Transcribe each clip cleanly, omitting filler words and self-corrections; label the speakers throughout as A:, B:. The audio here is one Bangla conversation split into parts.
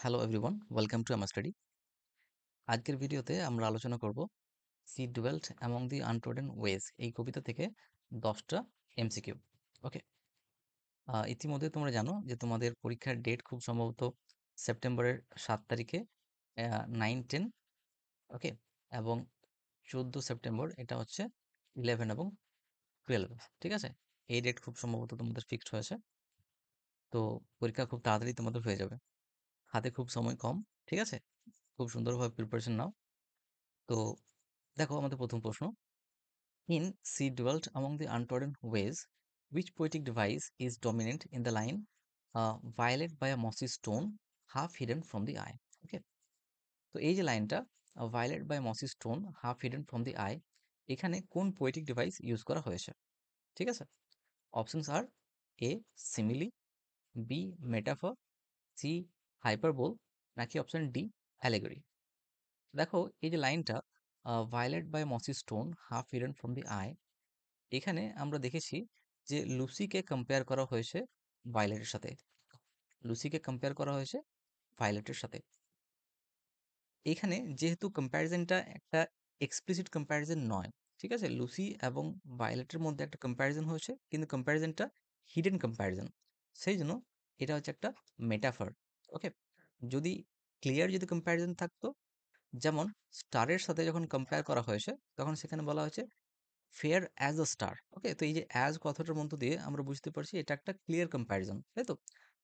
A: হ্যালো এভরিওয়ান, ওয়েলকাম টু আমার স্টাডি। আজকের ভিডিওতে আমরা আলোচনা করব সি ডুয়েলড অ্যামং দি আনট্রোডেন ওয়েজ এই কবিতা থেকে 10টা এমসিকিউ। ওকে, ইতিমধ্যে তোমরা জানো যে তোমাদের পরীক্ষার ডেট খুব সম্ভবত সেপ্টেম্বরের 7 তারিখে 9-10। ওকে, এবং 14 সেপ্টেম্বর এটা হচ্ছে 11 এবং 12। ঠিক আছে, এই ডেট খুব সম্ভবত তোমাদের ফিক্সড হয়েছে। তো পরীক্ষা খুব তাড়াতাড়ি তোমাদের হয়ে যাবে, হাতে খুব সময় কম। ঠিক আছে, খুব সুন্দরভাবে প্রিপারেশন নাও। তো দেখো আমাদের প্রথম প্রশ্ন, in Sea dwelt among the untrodden ways, which poetic device is dominant in the line violet by a mossy stone half hidden from the eye? Okay, তো এই যে লাইনটা violet by a mossy stone half hidden from the eye, এখানে কোন পোয়েটিক ডিভাইস ইউজ করা হয়েছে? ঠিক আছে, options R A simile, B metaphor, C hyperbole, নাকি অপশন ডি অ্যালেগরি। দেখো এই যে লাইনটা violet by a mossy stone half hidden from the eye, এখানে আমরা দেখেছি যে লুসিকে কম্পেয়ার করা হয়েছে ভায়োলেটের সাথে। লুসিকে কম্পেয়ার করা হয়েছে ভায়োলেটের সাথে। এখানে যেহেতু কম্প্যারিজনটা একটা এক্সপ্লিসিট কম্প্যারিজন নয়, ঠিক আছে, লুসি এবং ভায়োলেটের মধ্যে একটা কম্প্যারিজন হয়েছে, কিন্তু কম্প্যারিজনটা হিডেন কম্প্যারিজন, সেই জন্য এটা হচ্ছে একটা মেটাফার। ওকে, যদি ক্লিয়ার যদি কম্প্যারিজন থাকতো, যেমন স্টারের সাথে যখন কম্পেয়ার করা হয়েছে তখন সেখানে বলা হয়েছে ফেয়ার অ্যাজ আ স্টার। ওকে, তো এই যে অ্যাজ কথাটার মধ্য দিয়ে আমরা বুঝতে পারছি এটা একটা ক্লিয়ার কম্প্যারিজন, তাই তো?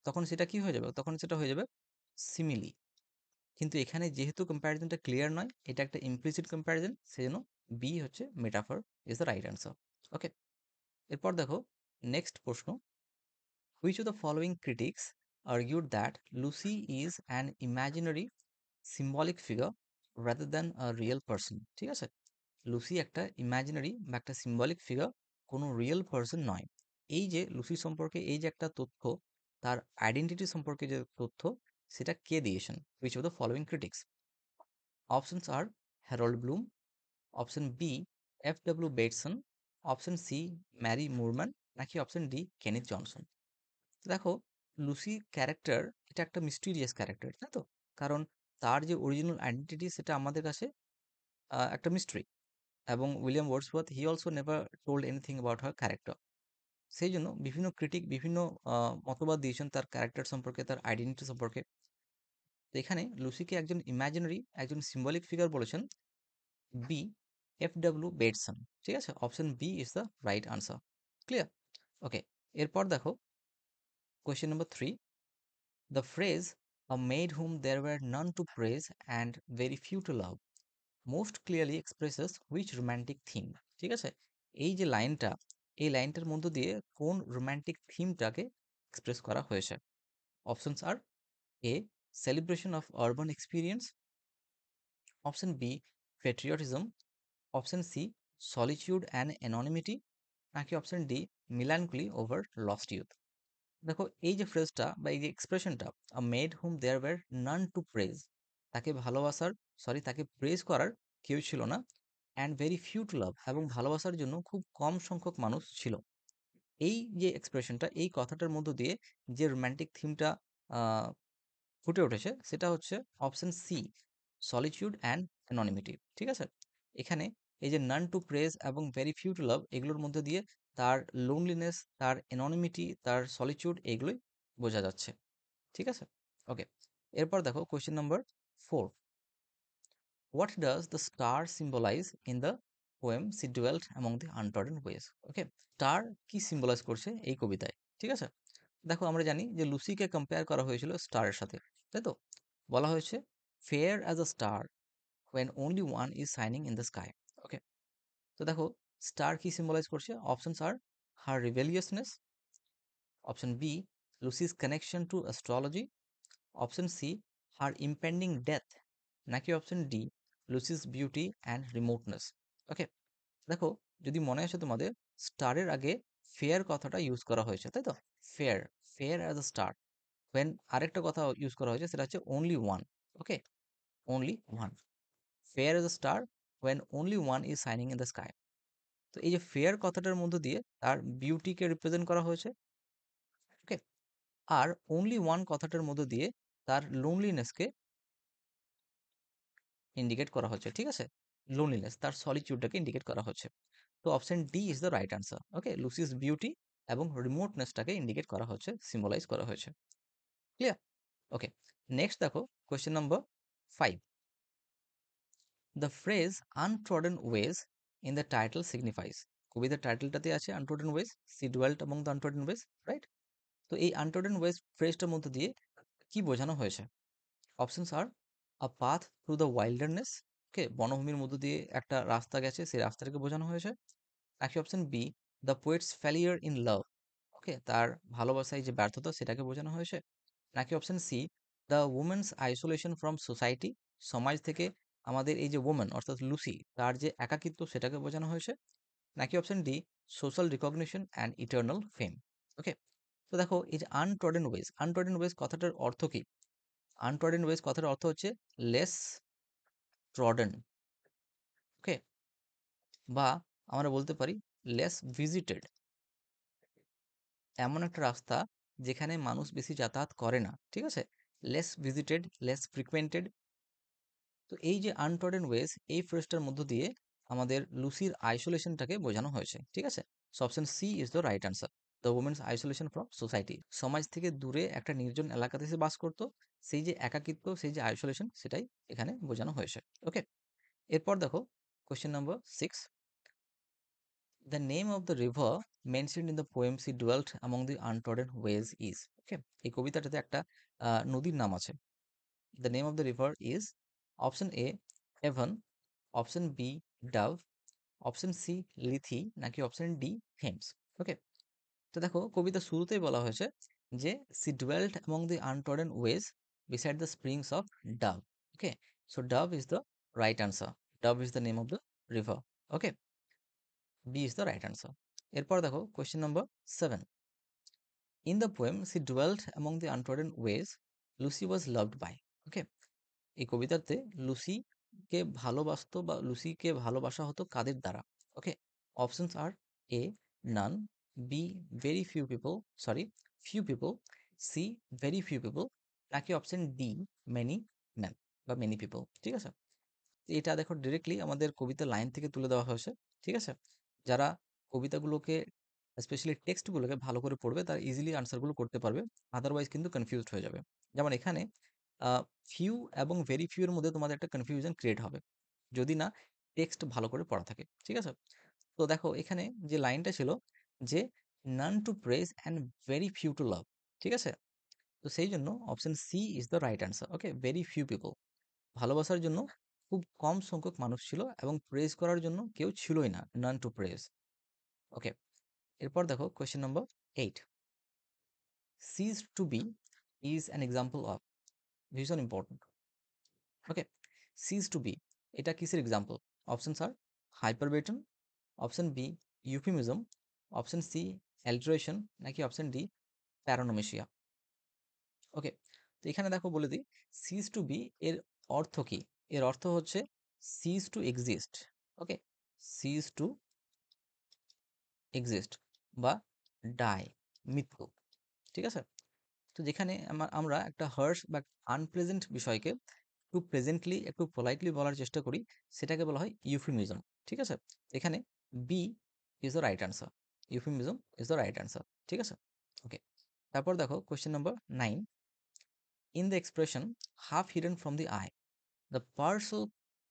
A: তখন সেটা কি হয়ে যাবে? তখন সেটা হয়ে যাবে সিমিলি। কিন্তু এখানে যেহেতু কম্প্যারিজনটা ক্লিয়ার নয়, এটা একটা ইমপ্লিসিট কম্প্যারিজন, সেজন্য বি হচ্ছে metaphor is the right answer. Okay, এরপর দেখো নেক্সট প্রশ্ন, which of the following critics argued that Lucy is an imaginary symbolic figure rather than a real person? ঠিক আছে, লুসি একটা ইমাজিনারি বা একটা সিম্বলিক ফিগার, কোনো রিয়েল পার্সন নয়। এই যে লুসি সম্পর্কে এই যে একটা তথ্য, তার আইডেন্টিটি সম্পর্কে যে তথ্য, সেটা কে দিয়েছেন? Which of the following critics? Options আর Harold Bloom, option B F Bateson, option C Mary Moorman, নাকি অপশন ডি কেনিথ জনসন। দেখো লুসি ক্যারেক্টার এটা একটা মিস্টিরিয়াস ক্যারেক্টার, তাই তো? কারণ তার যে অরিজিনাল আইডেন্টিটি সেটা আমাদের কাছে একটা মিস্ট্রি, এবং William Wordsworth he also never told anything about her character. সেই জন্য বিভিন্ন ক্রিটিক বিভিন্ন মতবাদ দিয়েছেন তার ক্যারেক্টার সম্পর্কে, তার আইডেন্টিটি সম্পর্কে। তো এখানে লুসিকে একজন ইমাজিনারি, একজন সিম্বলিক ফিগার বলেছেন বি বেটসন। ঠিক আছে, option B is the right answer. Clear? Okay, এরপর দেখো question number 3, the phrase a maid whom there were none to praise and very few to love most clearly expresses which romantic theme. ঠিক আছে, এই যে লাইনটা, এই লাইনটার মধ্য দিয়ে কোন রোম্যান্টিক থিমটাকে এক্সপ্রেস করা হয়েছে? Options R A celebration of urban experience, option B patriotism, option C solitude and anonymity, নাকি option D melancholy over lost youth. দেখো এই যে ফ্রেজটা বা এই যে এক্সপ্রেশনটা, maid whom there were none to praise, তাকে ভালোবাসার, সরি তাকে প্রেজ করার কেউ ছিল না, and very few to love, এবং ভালোবাসার জন্য খুব কম সংখ্যক মানুষ ছিল। এই যে এক্সপ্রেশনটা, এই কথাটার মধ্য দিয়ে যে রোম্যান্টিক থিমটা ফুটে উঠেছে সেটা হচ্ছে অপশন সি সলিটিউড অ্যান্ড অ্যাননিমিটি। ঠিক আছে, এখানে এই যে নান টু প্রেজ এবং ভেরি ফিউ টু লাভ, এগুলোর মধ্যে দিয়ে তার লোনলিনেস, তার অ্যাননিমিটি, তার সলিটিউড, এগুলোই বোঝা যাচ্ছে। ঠিক আছে, ওকে, এরপর দেখো question number 4, what does the star symbolise in the poem she dwelt among the untrodden ways? Okay, star কি সিম্বলাইজ করছে এই কবিতায়? ঠিক আছে, দেখো আমরা জানি যে লুসিকে কম্পেয়ার করা হয়েছিল স্টারের সাথে, তাই তো? বলা হয়েছে fair as a star when only one is shining in the sky. Okay, তো দেখো স্টার কি সিম্বলাইজ করছে? Options are her rebelliousness, option B Lucy's connection to astrology, option C her impending death, নাকি option D Lucy's beauty and remoteness. Okay, দেখো যদি মনে আসে তোমাদের, স্টারের আগে ফেয়ার কথাটা ইউজ করা হয়েছে, তাই তো? Fair, fair as a star. When আরেকটা কথা ইউজ করা হয়েছে সেটা হচ্ছে only one. Okay, only one, fair as a star when only one is shining in the sky. তো এই যে ফেয়ার কথাটার মধ্য দিয়ে তার বিউটিকে রিপ্রেজেন্ট করা হয়েছে। ওকে, আর অনলি ওয়ান কথাটার মধ্য দিয়ে তার লোনলিনেসকে ইন্ডিকেট করা হচ্ছে, ঠিক আছে? লোনলিনেস, তার সলিটিউডটাকে ইন্ডিকেট করা হচ্ছে। তো option D is the right answer. Okay, Lucy's beauty এবং রিমোটনেসটাকে ইন্ডিকেট করা হচ্ছে, সিম্বলাইজ করা হয়েছে। ক্লিয়ার? ওকে, নেক্সট দেখো question number 5। The phrase untrodden ways in the title signifies. কবিতার টাইটেলটাতে আছে untrodden ways, she dwelt among the untrodden ways, right? তো এই আনট্রডেন ওয়েজ ফ্রেজটার মধ্যে দিয়ে কি বোঝানো হয়েছে? Options are a path through the wilderness, okay, বনভূমির মধ্য দিয়ে একটা রাস্তা গেছে, সেই রাস্তাটাকে বোঝানো হয়েছে। নাকি option B, the poet's failure in love, okay, তার ভালোবাসায় যে ব্যর্থতা সেটাকে বোঝানো হয়েছে। নাকি option C, the women's isolation from society, সমাজ থেকে আমাদের এই যে ওমেন অর্থাৎ লুসি, তার যে একাকিত্ব সেটাকে বোঝানো হয়েছে। নাকি option D, social recognition and eternal fame. Okay, তো দেখো এই যে আনট্রডেন ওয়েজ, আনট্রডেন ওয়েজ কথাটার অর্থ কি? আনট্রডেন ওয়েজ কথাটার অর্থ হচ্ছে লেস ট্রডেন, ওকে, বা আমরা বলতে পারি লেস ভিজিটেড, এমন একটা রাস্তা যেখানে মানুষ বেশি যাতায়াত করে না, ঠিক আছে? Less visited, less ফ্রিকুয়েন্টেড। তো এই যে আনট্রডেন ওয়েজ, এই ফ্রেজটার মধ্য দিয়ে আমাদের লুসির আইসোলেশনটাকে বোঝানো হয়েছে, ঠিক আছে? So option C is the right answer, the women's isolation from society. সমাজ থেকে দূরে একটা নির্জন এলাকাতে সে বাস করতো, সেই যে একাকিত্ব, সেই যে আইসোলেশন, সেটাই এখানে বোঝানো হয়েছে। ওকে, এরপর দেখো question number 6। The name of the river mentioned in the poem she dwelt among the untrodden ways is. Okay, এই কবিতাটাতে একটা নদীর নাম আছে। The name of the river is option A Avon, option B Dove, option C Lethe, নাকি অপশন ডি থেমস। ওকে, তো দেখো কবিতা শুরুতেই বলা হয়েছে যে she dwelt among the untrodden ways beside the springs of Dove. Okay, so Dove is the right answer, Dove is the name of the river. Okay, B is the right answer. এরপর দেখো question number 7। In the poem she dwelt among the untrodden ways Lucy was loved by. Okay, এই কবিতাতে লুসিকে ভালোবাসতো বা লুসিকে ভালোবাসা হতো কাদের দ্বারা? Okay, options R A none, B very few people, sorry few people, C very few people, নাকি অপশন ডি মেনি ম্যান বা মেনি পিপল। ঠিক আছে, তো এটা দেখো ডিরেক্টলি আমাদের কবিতার লাইন থেকে তুলে দেওয়া হয়েছে, ঠিক আছে? যারা কবিতাগুলোকে স্পেশালি টেক্সটগুলোকে ভালো করে পড়বে তারা ইজিলি আনসারগুলো করতে পারবে, আদারওয়াইজ কিন্তু কনফিউজড হয়ে যাবে। যেমন এখানে ফিউ এবং ভেরি ফিউ এর মধ্যে তোমাদের একটা কনফিউশন ক্রিয়েট হবে যদি না টেক্সট ভালো করে পড়া থাকে, ঠিক আছে? তো দেখো এখানে যে লাইনটা ছিল যে none to praise and very few to love, ঠিক আছে? তো সেই জন্য option C is the right answer. Okay, very few people, ভালোবাসার জন্য খুব কম সংখ্যক মানুষ ছিল এবং প্রেজ করার জন্য কেউ ছিলই না, নান টু প্রেজ। ওকে, এরপর দেখো question number 8। Ceased to be is an example of, ভীষণ important. Okay, ceased to be এটা কিসের example? Option are hyperbaton, option B euphemism, option C alliteration, নাকি অপশন ডি প্যারানোমেশিয়া। ওকে, তো এখানে দেখো বলে দিই সিজ টু বি এর অর্থ কি। এর অর্থ হচ্ছে সিজ টু এক্সিস্ট। ওকে, সিজ টু এক্সিস্ট বা ডাই, মৃত্যু, ঠিক আছে? তো যেখানে আমরা একটা হার্শ বা আনপ্লেজেন্ট বিষয়কে একটু প্রেজেন্টলি একটু পোলাইটলি বলার চেষ্টা করি, সেটাকে বলা হয় ইউফিমিজম, ঠিক আছে? এখানে B is the right answer, euphemism is the right answer, ঠিক আছে? ওকে, তারপর দেখো question number 9। In the expression half hidden from the eye, the partial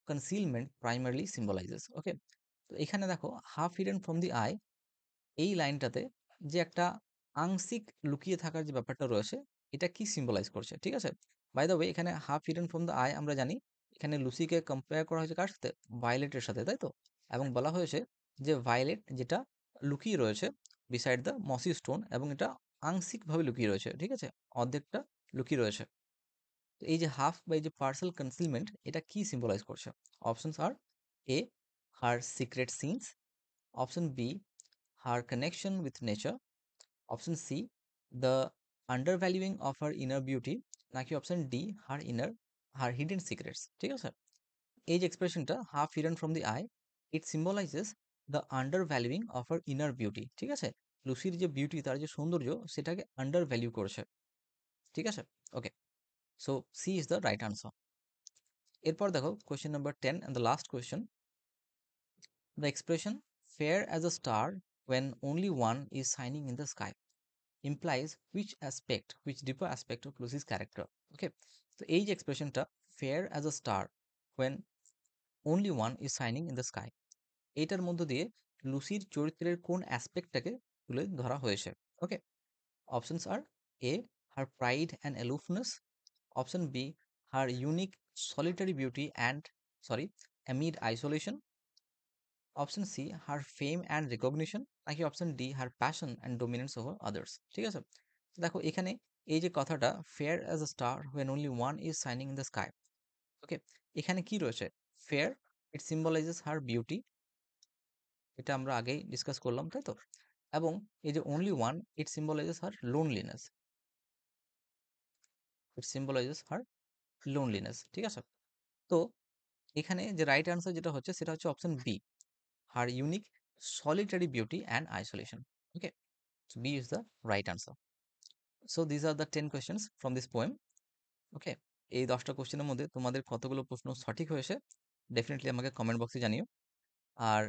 A: concealment primarily symbolises. Okay, তো এখানে দেখো half hidden from the eye, এই লাইনটাতে যে একটা আংশিক লুকিয়ে থাকার যে ব্যাপারটা রয়েছে, এটা কি সিম্বলাইজ করছে, ঠিক আছে? বাই দ্য ওয়ে, এখানে half hidden from the I আমরা জানি এখানে লুসিকে কম্পেয়ার করা হয়েছে কার সাথে? ভায়োলেটের সাথে, তাই তো? এবং বলা হয়েছে যে ভায়োলেট যেটা লুকিয়ে রয়েছে বিসাইড দ্য মসি স্টোন, এবং এটা আংশিকভাবে লুকিয়ে রয়েছে, ঠিক আছে? অর্ধেকটা লুকিয়ে রয়েছে। তো এই যে হাফ বা এই যে পার্সেল কনসিলমেন্ট, এটা কি সিম্বলাইজ করছে? Options R A her secret sins, option B her connection with nature, option C the undervaluing of her inner beauty, নাকি option D her hidden secrets. ঠিক আছে, এই যে এক্সপ্রেশনটা half hidden from the eye, it symbolises the undervaluing of her inner beauty. ঠিক আছে, লুসির যে বিউটি, তার যে সৌন্দর্য, সেটাকে আন্ডার ভ্যালু করছে। ঠিক আছে, okay, so C is the right answer. এরপর দেখো question number 10 and the last question. The expression fair as a star when only one is shining in the sky implies which deeper aspect of Lucy's character? Okay, তো এই যে এক্সপ্রেশনটা fair as a star when only one is shining in the sky, এইটার মধ্য দিয়ে লুসির চরিত্রের কোন অ্যাসপেক্টটাকে তুলে ধরা হয়েছে? Okay, options R A her pride and aloofness, option B her unique solitary beauty and amid isolation, option C her fame and recognition, নাকি option D her passion and dominance over others. ঠিক আছে, তো দেখো এখানে এই যে কথাটা fair as a star when only one is shining in the sky, okay, এখানে কি রয়েছে? Fair, it symbolises her beauty, এটা আমরা আগেই ডিসকাস করলাম, তাই তো? এবং এই যে অনলি ওয়ান, ইট সিম্বলাইজেস হার লোনলিনেস, ঠিক আছে? তো এখানে যে রাইট আনসার যেটা হচ্ছে সেটা হচ্ছে option B, her unique solitary beauty and isolation. Okay, B is the right answer. So this are the 10 questions from this poem. Okay, এই 10টা কোশ্চেনের মধ্যে তোমাদের কতগুলো প্রশ্ন সঠিক হয়েছে ডেফিনেটলি আমাকে কমেন্ট বক্সে জানিও। আর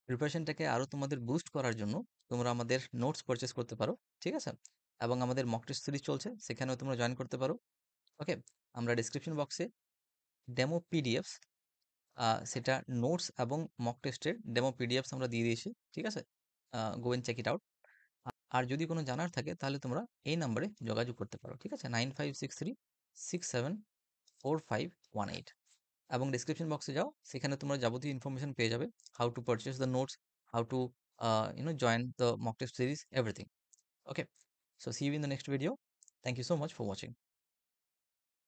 A: প্রিপারেশনটাকে আরও তোমাদের বুস্ট করার জন্য তোমরা আমাদের নোটস পারচেস করতে পারো, ঠিক আছে? এবং আমাদের মক টেস্ট সিরিজ চলছে, সেখানেও তোমরা জয়েন করতে পারো। ওকে, আমরা ডিসক্রিপশন বক্সে ডেমো পিডিএফস, সেটা নোটস এবং মক টেস্টের ডেমো পিডিএফস আমরা দিয়ে দিয়েছি, ঠিক আছে? Go and check it out. আর যদি কোনো জানার থাকে তাহলে তোমরা এই নাম্বারে যোগাযোগ করতে পারো, ঠিক আছে? 9563674518। এবং ডিসক্রিপশন বক্সে যাও, সেখানে তোমরা যাবতীয় ইনফরমেশন পেয়ে যাবে, how to purchase the notes, how to join the mock test series, everything. Okay, so see you in the next video. Thank you so much for watching.